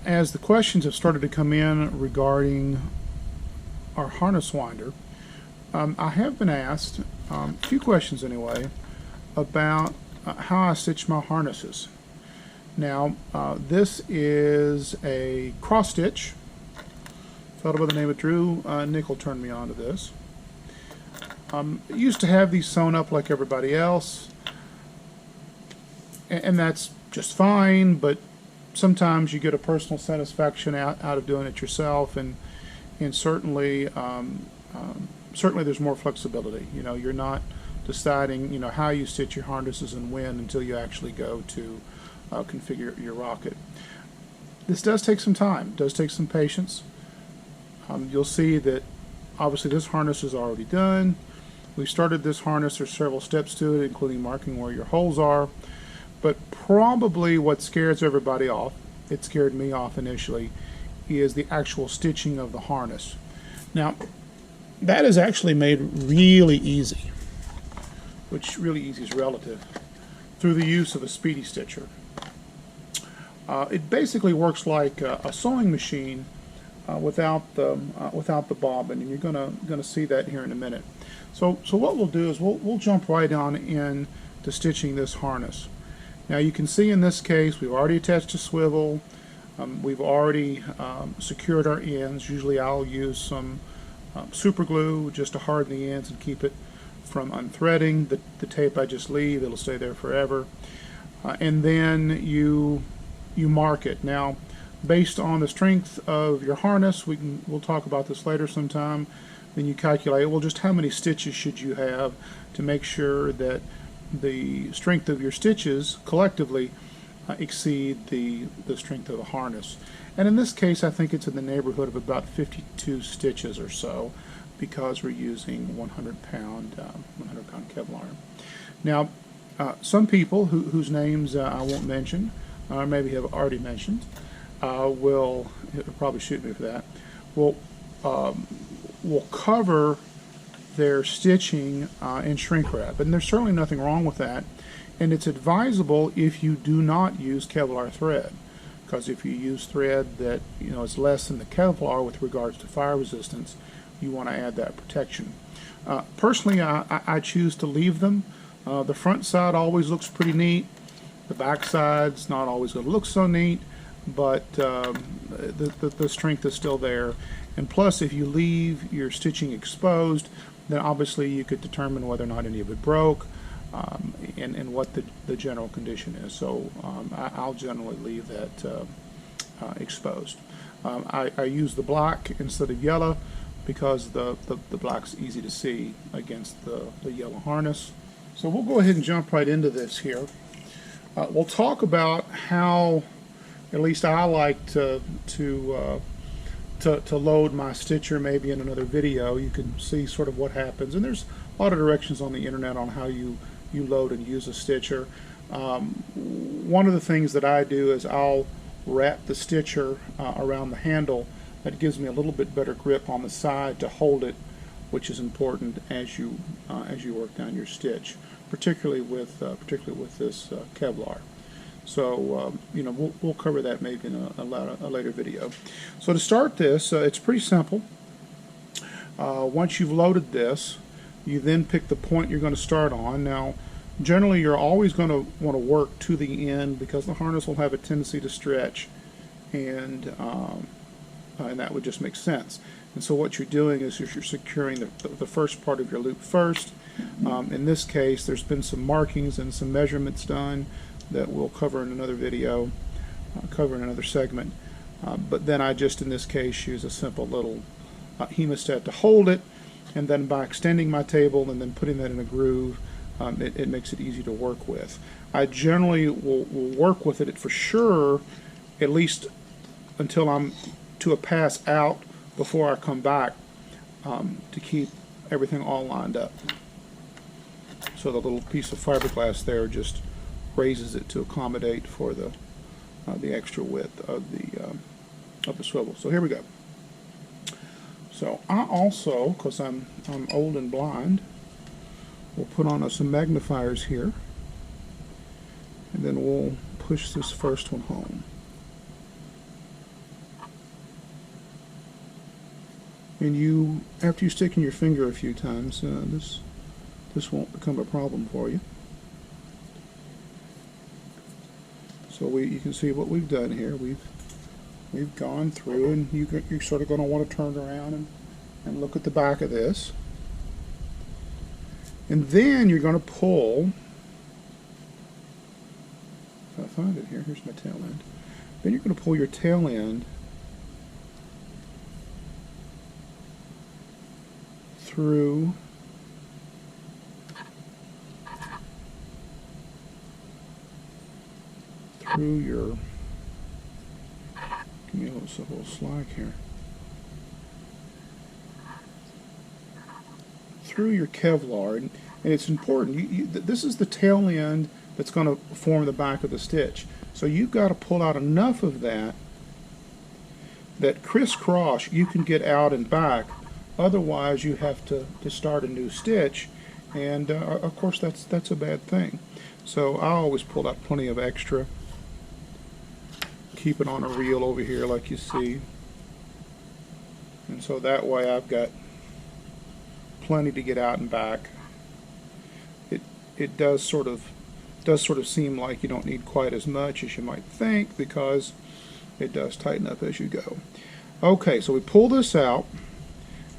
as the questions have started to come in regarding our harness winder, I have been asked, a few questions anyway, about how I stitch my harnesses. Now, this is a cross stitch. Fellow by the name of Drew Nickel turned me on to this. I used to have these sewn up like everybody else, and that's just fine, but sometimes you get a personal satisfaction out of doing it yourself, and certainly certainly there's more flexibility. You know, you're not deciding, you know, how you stitch your harnesses and when until you actually go to configure your rocket. This does take some time, does take some patience. You'll see that obviously this harness is already done. We started this harness, there's several steps to it, including marking where your holes are. But probably what scares everybody off, it scared me off initially, is the actual stitching of the harness. Now, that is actually made really easy, which really easy is relative, through the use of a Speedy Stitcher. It basically works like a sewing machine without the bobbin, and you're gonna see that here in a minute. So what we'll do is we'll jump right on in to stitching this harness. Now you can see in this case we've already attached a swivel. We've already secured our ends. Usually I'll use some super glue just to harden the ends and keep it from unthreading. The tape I just leave, it'll stay there forever. And then you mark it. Now, based on the strength of your harness, we'll talk about this later sometime, then you calculate, well, just how many stitches should you have to make sure that the strength of your stitches collectively exceed the strength of the harness. And in this case, I think it's in the neighborhood of about 52 stitches or so, because we're using 100-pound Kevlar. Now, some people whose names I won't mention, or maybe have already mentioned, will probably shoot me for that, will cover their stitching in shrink wrap, and there's certainly nothing wrong with that. And it's advisable if you do not use Kevlar thread, because if you use thread that is less than the Kevlar with regards to fire resistance, you want to add that protection. Personally, I choose to leave them. The front side always looks pretty neat. The back side's not always going to look so neat, but the strength is still there. And plus, if you leave your stitching exposed, then obviously you could determine whether or not any of it broke, and what the general condition is. So I'll generally leave that exposed. I use the black instead of yellow because the black's easy to see against the yellow harness. So we'll go ahead and jump right into this here. We'll talk about how, at least I like to load my stitcher, maybe in another video. You can see sort of what happens, and there's a lot of directions on the internet on how you load and use a stitcher. One of the things that I do is I'll wrap the stitcher around the handle. That gives me a little bit better grip on the side to hold it, which is important as you work down your stitch, particularly with this Kevlar. So we'll cover that maybe in a later video. So to start this, it's pretty simple. Once you've loaded this, you then pick the point you're going to start on. Now, generally you're always going to want to work to the end because the harness will have a tendency to stretch, and that would just make sense. And so what you're doing is you're securing the first part of your loop first. In this case, there's been some markings and some measurements done that we'll cover in another video, cover in another segment. But then I just, in this case, use a simple little hemostat to hold it, and then by extending my table and then putting that in a groove, it makes it easy to work with. I generally will work with it for sure, at least until I'm to a pass out before I come back to keep everything all lined up. So the little piece of fiberglass there just raises it to accommodate for the extra width of the swivel. So here we go. So I also, because I'm old and blind, will put on some magnifiers here, and then we'll push this first one home. And you, after you stick in your finger a few times, this won't become a problem for you. So you can see what we've done here. We've gone through, and you're sort of going to want to turn around and look at the back of this. And then you're going to pull, if I find it here, here's my tail end. Then you're going to pull your tail end through your, give me a little slack here, through your Kevlar, and it's important. This is the tail end that's going to form the back of the stitch. So you've got to pull out enough of that crisscross you can get out and back. Otherwise, you have to start a new stitch, and of course that's a bad thing. So I always pull out plenty of extra. Keep it on a reel over here like you see, and so that way I've got plenty to get out and back. It does sort of seem like you don't need quite as much as you might think, because it does tighten up as you go. Okay, so we pull this out,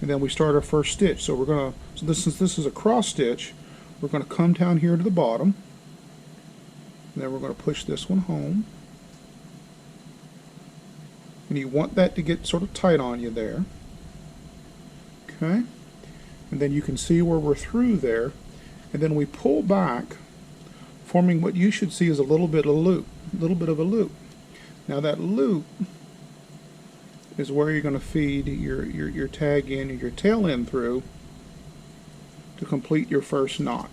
and then we start our first stitch. So we're gonna, this is a cross stitch, we're gonna come down here to the bottom, and then we're gonna push this one home. And you want that to get sort of tight on you there. Okay? And then you can see where we're through there. And then we pull back, forming what you should see is a little bit of a loop. Now that loop is where you're going to feed your tag in and your tail end through to complete your first knot.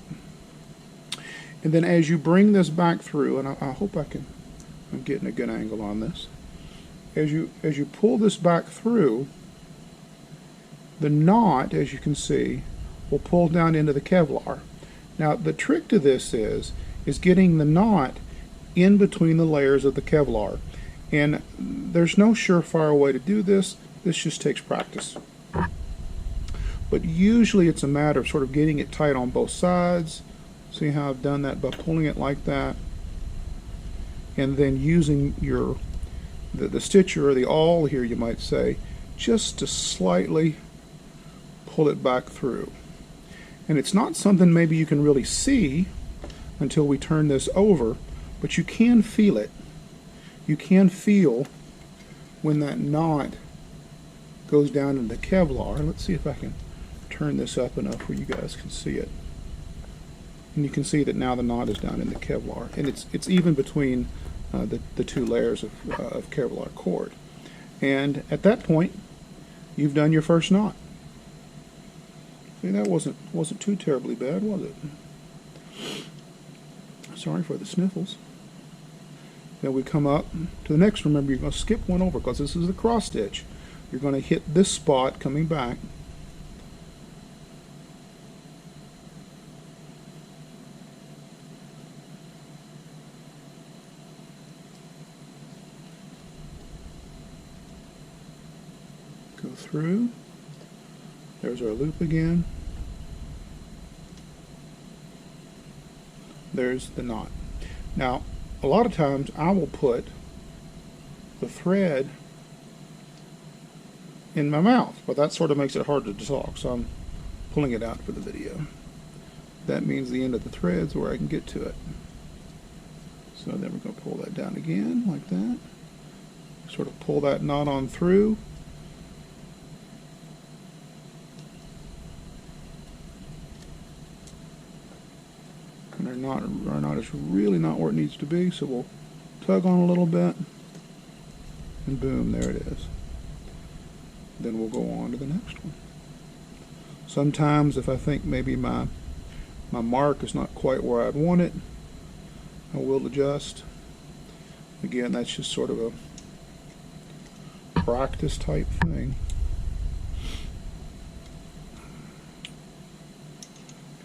And then as you bring this back through, and I hope I'm getting a good angle on this. As you pull this back through, the knot, as you can see, will pull down into the Kevlar. Now the trick to this is getting the knot in between the layers of the Kevlar. And there's no surefire way to do this. This just takes practice. But usually it's a matter of sort of getting it tight on both sides. See how I've done that by pulling it like that, and then using the stitcher or the awl here, you might say, just to slightly pull it back through. And it's not something maybe you can really see until we turn this over, but you can feel it. You can feel when that knot goes down into the Kevlar. Let's see if I can turn this up enough where you guys can see it. And you can see that now the knot is down in the Kevlar, and it's even between the two layers of Kevlar cord. And at that point, you've done your first knot. See, that wasn't too terribly bad, was it? Sorry for the sniffles. Then we come up to the next. Remember, you're going to skip one over because this is the cross stitch. You're going to hit this spot coming back. Go through. There's our loop again. There's the knot. Now, a lot of times I will put the thread in my mouth, but that sort of makes it hard to talk, so I'm pulling it out for the video. That means the end of the thread's where I can get to it. So then we're going to pull that down again like that. Sort of pull that knot on through. And our knot is really not where it needs to be, so we'll tug on a little bit, and boom, there it is. Then we'll go on to the next one. Sometimes if I think maybe my mark is not quite where I'd want it, I will adjust. Again, that's just sort of a practice type thing.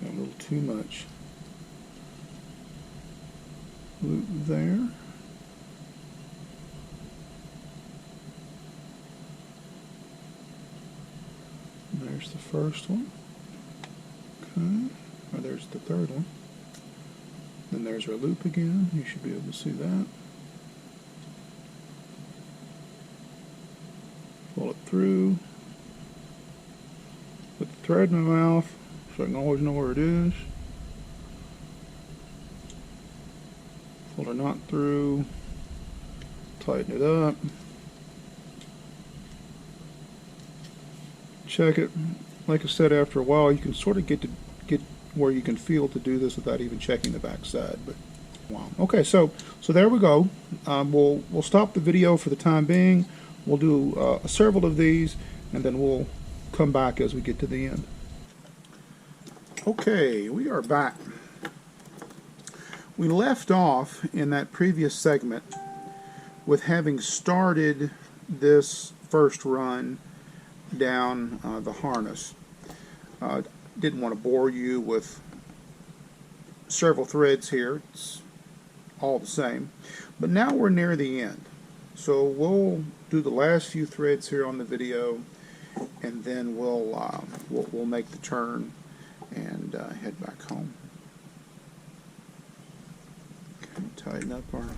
Got a little too much loop there. the first one. Okay, oh, there's the third one. Then there's our loop again. You should be able to see that. Pull it through. Put the thread in my mouth so I can always know where it is. Pull the knot through. Tighten it up. Check it. Like I said, after a while you can sort of get where you can feel to do this without even checking the back side. But wow. Okay, so there we go. We'll stop the video for the time being. We'll do several of these, and then we'll come back as we get to the end. Okay, we are back. We left off in that previous segment with having started this first run down the harness. Didn't want to bore you with several threads here. It's all the same. But now we're near the end. So we'll do the last few threads here on the video, and then we'll make the turn and head back home. Okay, tighten up our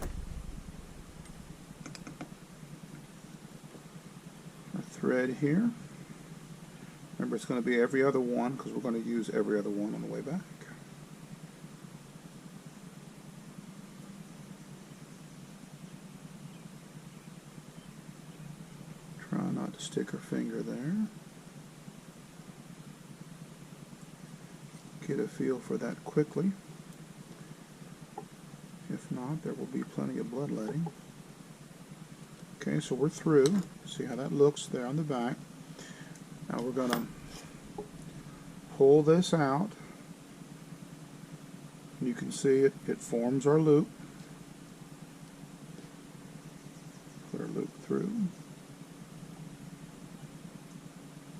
thread here. Remember, it's going to be every other one because we're going to use every other one on the way back. Try not to stick our finger there. Get a feel for that quickly. If not, there will be plenty of bloodletting. Okay, so we're through. See how that looks there on the back. Now we're going to pull this out. You can see it forms our loop. Put our loop through.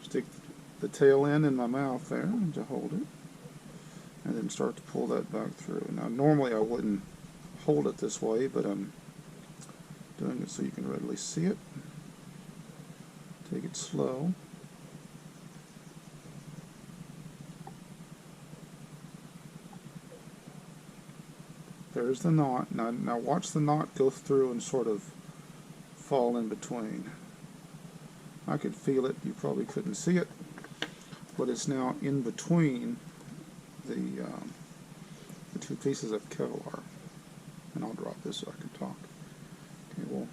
Stick the tail end in my mouth there to hold it. And then start to pull that back through. Now normally I wouldn't hold it this way, but I'm doing it so you can readily see it. Take it slow. There's the knot. Now watch the knot go through and sort of fall in between. I could feel it. You probably couldn't see it, but it's now in between the two pieces of Kevlar. And I'll drop this so I can talk. Okay, well,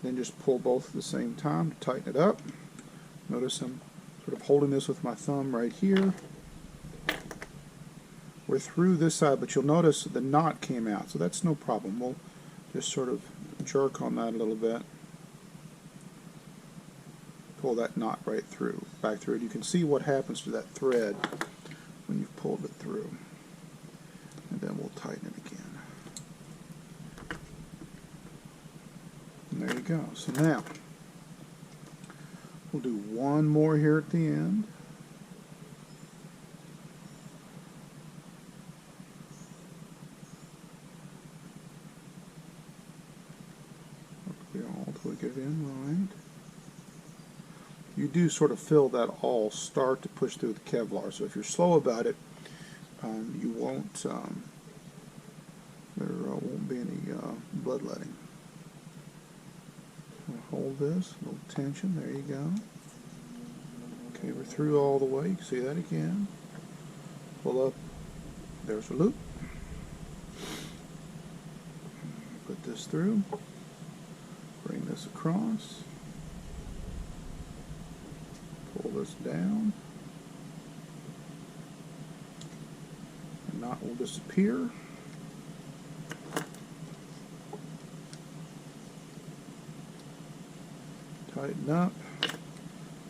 then just pull both at the same time to tighten it up. Notice I'm sort of holding this with my thumb right here. We're through this side, but you'll notice the knot came out, so that's no problem. We'll just sort of jerk on that a little bit. Pull that knot right through, back through it. You can see what happens to that thread when you've pulled it through. And then we'll tighten it again. And there you go. So now, we'll do one more here at the end. All twig it in right. You do sort of feel that all start to push through the Kevlar. So if you're slow about it, you won't. There won't be any bloodletting. Hold this, a little tension. There you go. Okay, we're through all the way. You can see that again. Pull up. There's a loop. Put this through. Bring this across. Pull this down. The knot will disappear. Tighten up.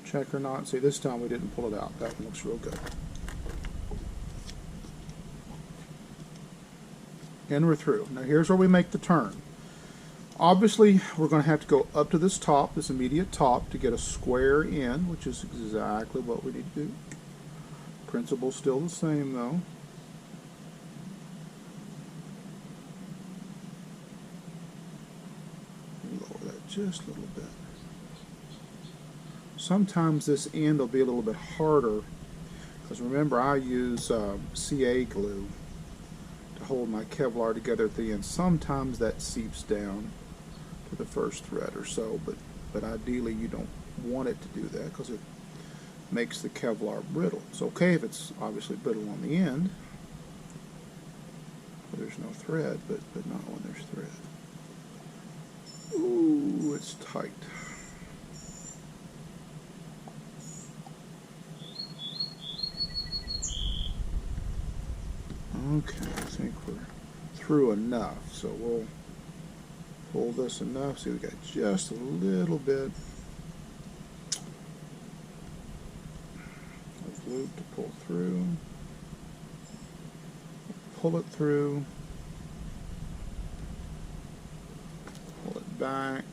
Check our knot. See, this time we didn't pull it out. That one looks real good. And we're through. Now here's where we make the turn. Obviously, we're going to have to go up to this top, this immediate top, to get a square in, which is exactly what we need to do. Principle's still the same, though. Lower that just a little bit. sometimes this end will be a little bit harder, because remember I use CA glue to hold my Kevlar together at the end. Sometimes that seeps down to the first thread or so, but ideally you don't want it to do that because it makes the Kevlar brittle. It's okay if it's obviously brittle on the end, where there's no thread, but not when there's thread. Ooh, it's tight. Okay, I think we're through enough, so we'll pull this enough. See, we got just a little bit of loop to pull through. Pull it through. Pull it back.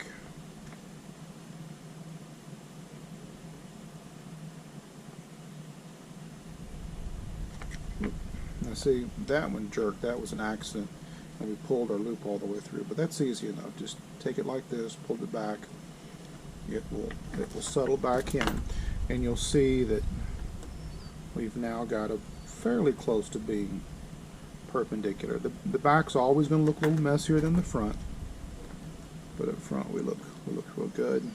Now see, that one jerked. That was an accident, and we pulled our loop all the way through. But that's easy enough. Just take it like this, pull it back. It will settle back in, and you'll see that we've now got a fairly close to being perpendicular. The back's always going to look a little messier than the front, but up front we look real good.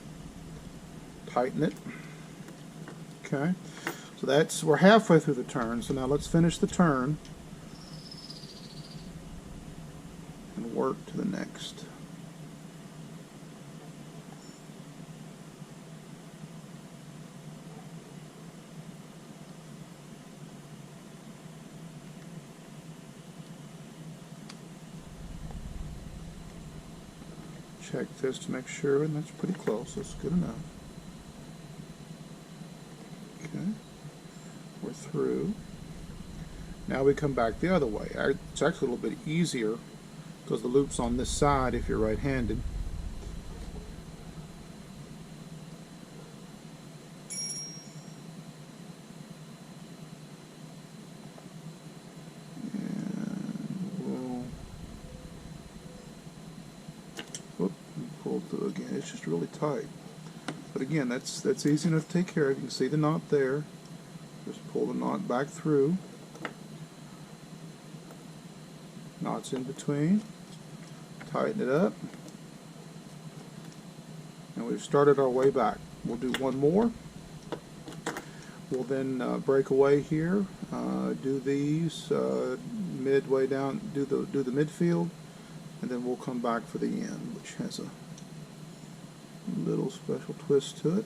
Tighten it. Okay. So we're halfway through the turn, so now let's finish the turn and work to the next. Check this to make sure, and that's pretty close. That's good enough. Okay. We're through. Now we come back the other way. It's actually a little bit easier because the loop's on this side if you're right-handed. And we'll pull through again. It's just really tight. But again, that's easy enough to take care of. You can see the knot there. Just pull the knot back through. Knots in between. Tighten it up. And we've started our way back. We'll do one more. We'll then break away here. Do these midway down. Do the midfield, and then we'll come back for the end, which has a little special twist to it.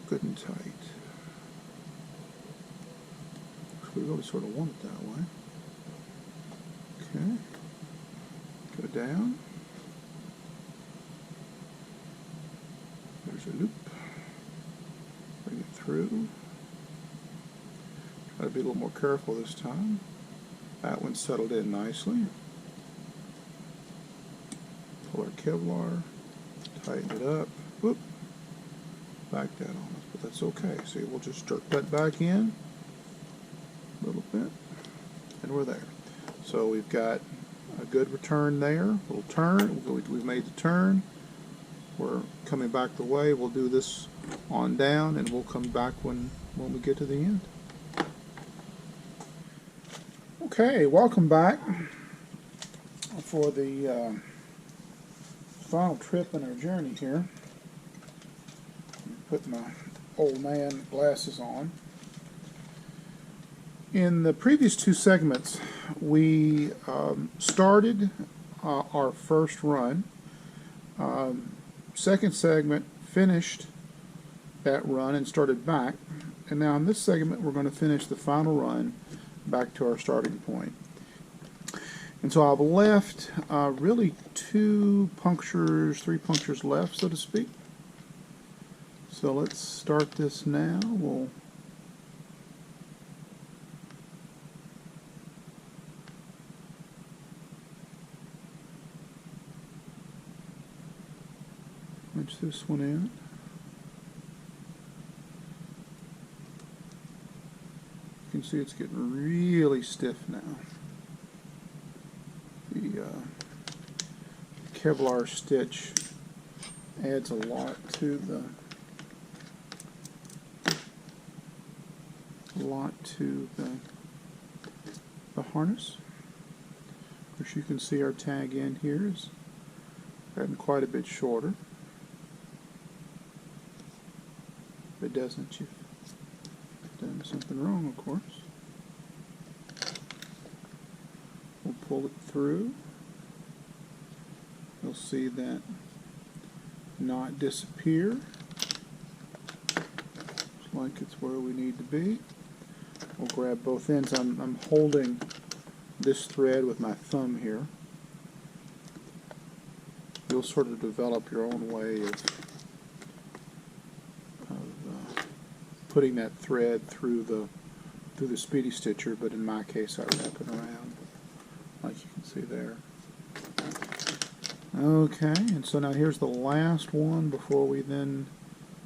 Good and tight. We really sort of want it that way. Okay. Go down. There's a loop. Bring it through. Try to be a little more careful this time. That one settled in nicely. Pull our Kevlar. Tighten it up. Whoop. Back that on us, but that's okay. See, we'll just jerk that back in a little bit, and we're there. So we've got a good return there. A little turn. We've made the turn. We're coming back the way. We'll do this on down, and we'll come back when we get to the end. Okay, welcome back for the final trip in our journey here. Put my old man glasses on. In the previous two segments, we started our first run. Second segment finished that run and started back. And now in this segment, we're going to finish the final run back to our starting point. And so I've left really three punctures left, so to speak. So let's start this now. We'll punch this one in. You can see it's getting really stiff now. Kevlar stitch adds a lot to the harness. Of course, you can see our tag end here is gotten quite a bit shorter. If it doesn't, you've done something wrong, of course. We'll pull it through. You'll see that knot disappear. Looks like it's where we need to be. We'll grab both ends. I'm holding this thread with my thumb here. You'll sort of develop your own way of putting that thread through the Speedy Stitcher, but in my case I wrap it around like you can see there. Okay, and so now here's the last one before we then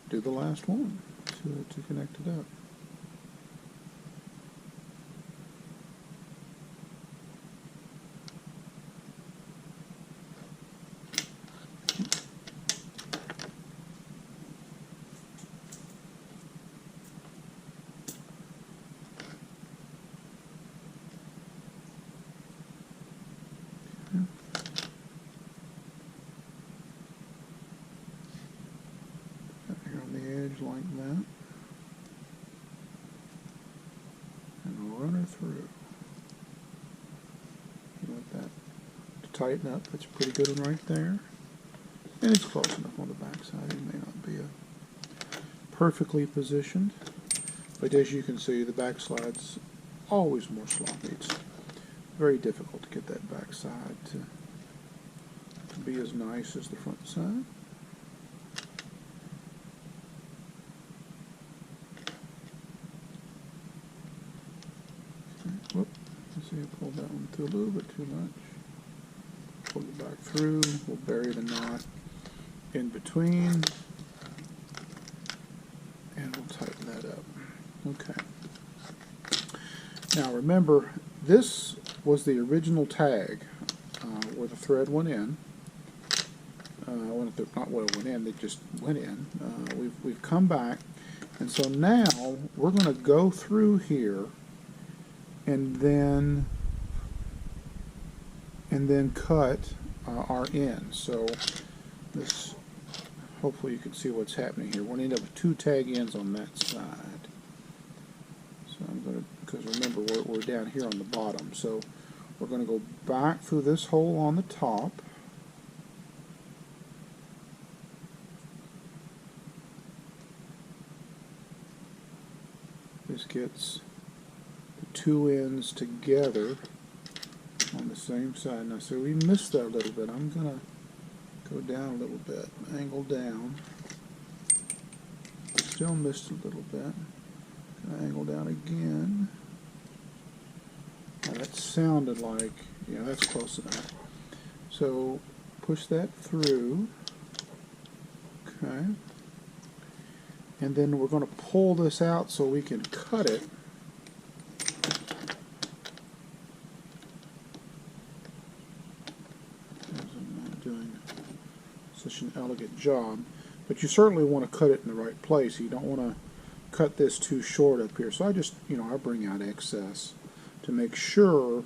do the last one to connect it up. Like that, and run her through. You want that to tighten up. That's a pretty good one right there, and it's close enough on the back side. It may not be perfectly positioned, but as you can see, the back side's always more sloppy. It's very difficult to get that back side to be as nice as the front side. Whoop, let's see, I pulled that one through a little bit too much. Pull it back through, we'll bury the knot in between, and we'll tighten that up. Okay. Now remember, this was the original tag where the thread went in. Not where it went in, it just went in. We've come back, and so now we're going to go through here and then cut our end. So this, hopefully you can see what's happening here. We're going to end up with two tag ends on that side. So I'm going to, because remember we're down here on the bottom, so we're going to go back through this hole on the top. This gets the two ends together on the same side. Now, so we missed that a little bit. I'm going to go down a little bit, angle down. Still missed a little bit. Angle down again. Now that sounded like, yeah, that's close enough. So push that through. Okay. And then we're going to pull this out so we can cut it. I'm not doing such an elegant job, but you certainly want to cut it in the right place. You don't want to cut this too short up here. So I just, I bring out excess to make sure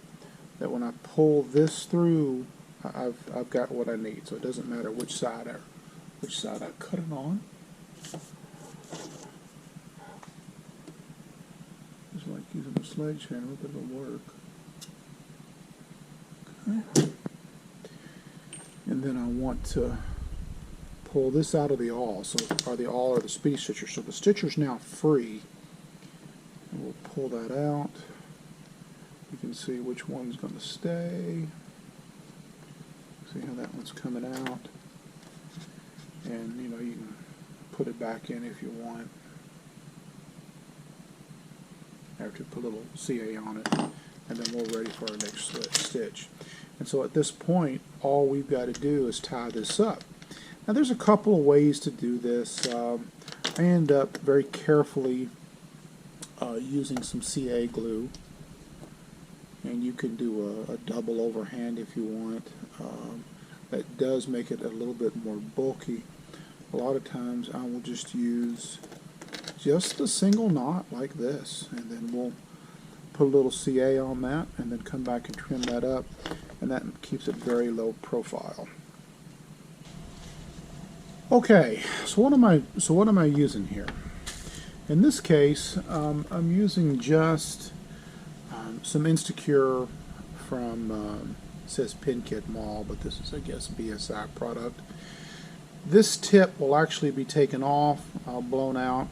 that when I pull this through, I've got what I need. So it doesn't matter which side I cut it on. It's like using a sledgehammer, but it'll work. Okay. And then I want to pull this out of the awl, or the Speedy Stitcher. So the stitcher's now free. And we'll pull that out. You can see which one's going to stay. See how that one's coming out. And you can put it back in if you want. After you put a little CA on it, and then we're ready for our next stitch. And so at this point, all we've got to do is tie this up. Now there's a couple of ways to do this. I end up very carefully using some CA glue, and you can do a double overhand if you want. that does make it a little bit more bulky. A lot of times I will just use just a single knot like this, and then we'll put a little CA on that and then come back and trim that up, and that keeps it very low profile. Okay, so what am I using here? In this case, I'm using just some Instacure from it says Pin Kit Mall, but this is, I guess, BSI product. This tip will actually be taken off, blown out,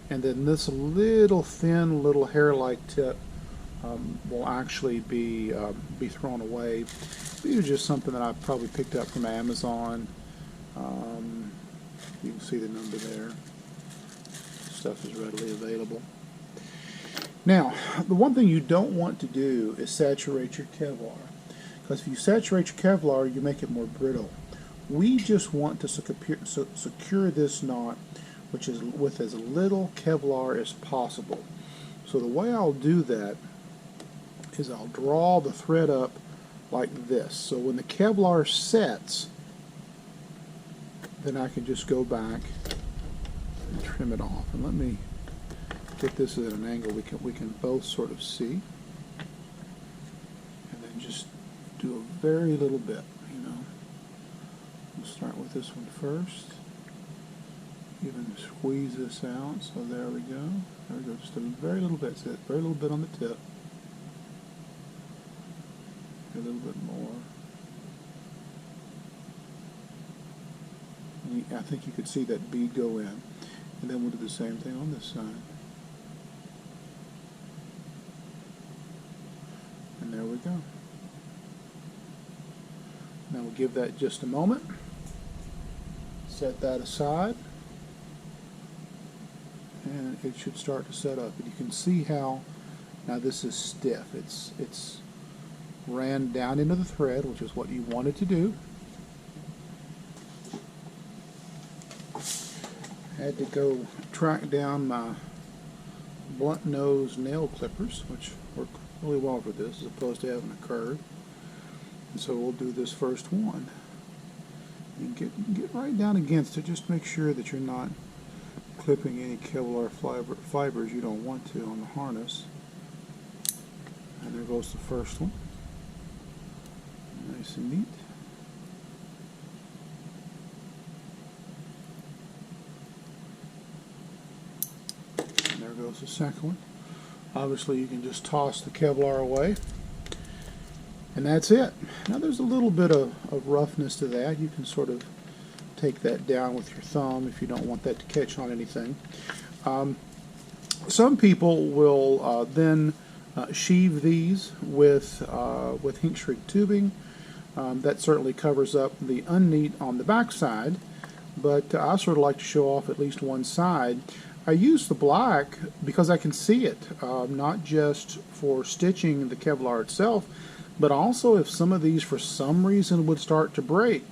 and then this little thin little hair-like tip will actually be thrown away. These are just something that I probably picked up from Amazon. You can see the number there. Stuff is readily available. Now, the one thing you don't want to do is saturate your Kevlar, because if you saturate your Kevlar, you make it more brittle. We just want to secure this knot, which is with as little Kevlar as possible. So the way I'll do that is I'll draw the thread up like this. So when the Kevlar sets, then I can just go back and trim it off. And let me get this at an angle we can both sort of see. And then just do a very little bit, you know. We'll start with this one first. Even squeeze this out. So there we go. There we go. Just a very little bit. So very little bit on the tip. A little bit more. I think you could see that bead go in. And then we'll do the same thing on this side. And there we go. Now we'll give that just a moment. Set that aside. And it should start to set up. And you can see how now this is stiff. It's ran down into the thread, which is what you wanted to do. I had to go track down my blunt nose nail clippers, which work really well for this as opposed to having a curve. And so we'll do this first one. And get right down against it. Just make sure that you're not clipping any Kevlar fibers you don't want to on the harness. And there goes the first one. Nice and neat. And there goes the second one. Obviously you can just toss the Kevlar away. And that's it. Now there's a little bit of roughness to that. You can sort of take that down with your thumb if you don't want that to catch on anything. Some people will then sheave these with heat shrink tubing. That certainly covers up the unneat on the back side, but I sort of like to show off at least one side. I use the black because I can see it, not just for stitching the Kevlar itself, but also if some of these for some reason would start to break,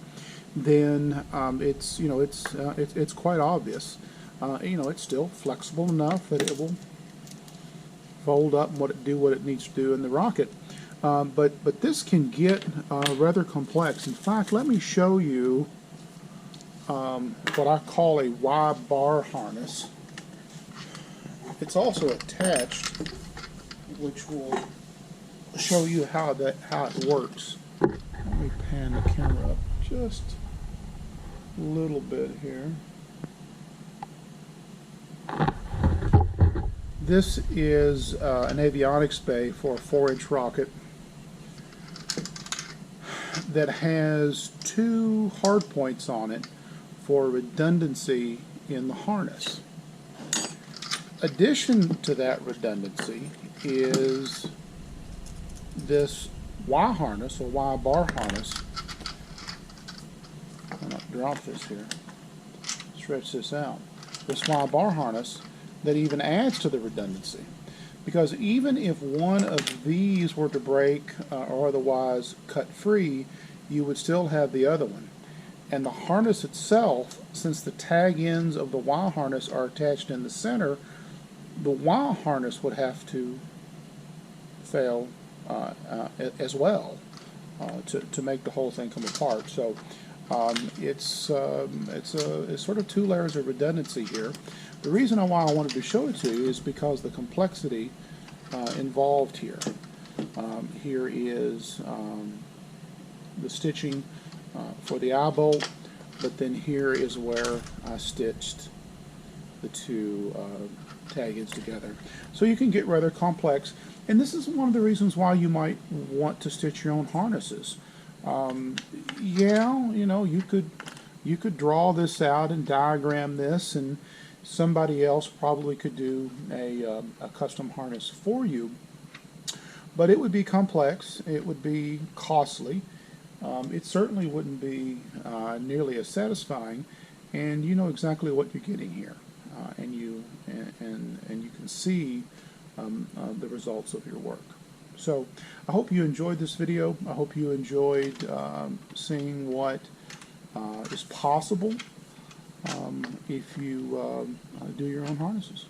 then it's quite obvious. It's still flexible enough that it will fold up and do what it needs to do in the rocket. But this can get rather complex. In fact, let me show you what I call a Y-bar harness. It's also attached, which will show you how it works. Let me pan the camera up just a little bit here. This is an avionics bay for a 4-inch rocket that has 2 hard points on it for redundancy in the harness. Addition to that redundancy is this Y harness, or Y bar harness. I'll not drop this here. Stretch this out. This Y bar harness that even adds to the redundancy. Because even if one of these were to break or otherwise cut free, you would still have the other one. And the harness itself, since the tag ends of the Y harness are attached in the center, the Y harness would have to fail as well. to make the whole thing come apart. So it's sort of two layers of redundancy here. The reason why I wanted to show it to you is because the complexity involved here. Here is the stitching for the eye bolt, but then here is where I stitched the two tag ends together. So you can get rather complex, and this is one of the reasons why you might want to stitch your own harnesses. Yeah, you know, you could draw this out and diagram this, and somebody else probably could do a custom harness for you, but it would be complex, it would be costly, it certainly wouldn't be nearly as satisfying, and you know exactly what you're getting here, and you can see the results of your work. So I hope you enjoyed this video. I hope you enjoyed seeing what is possible if you do your own harnesses.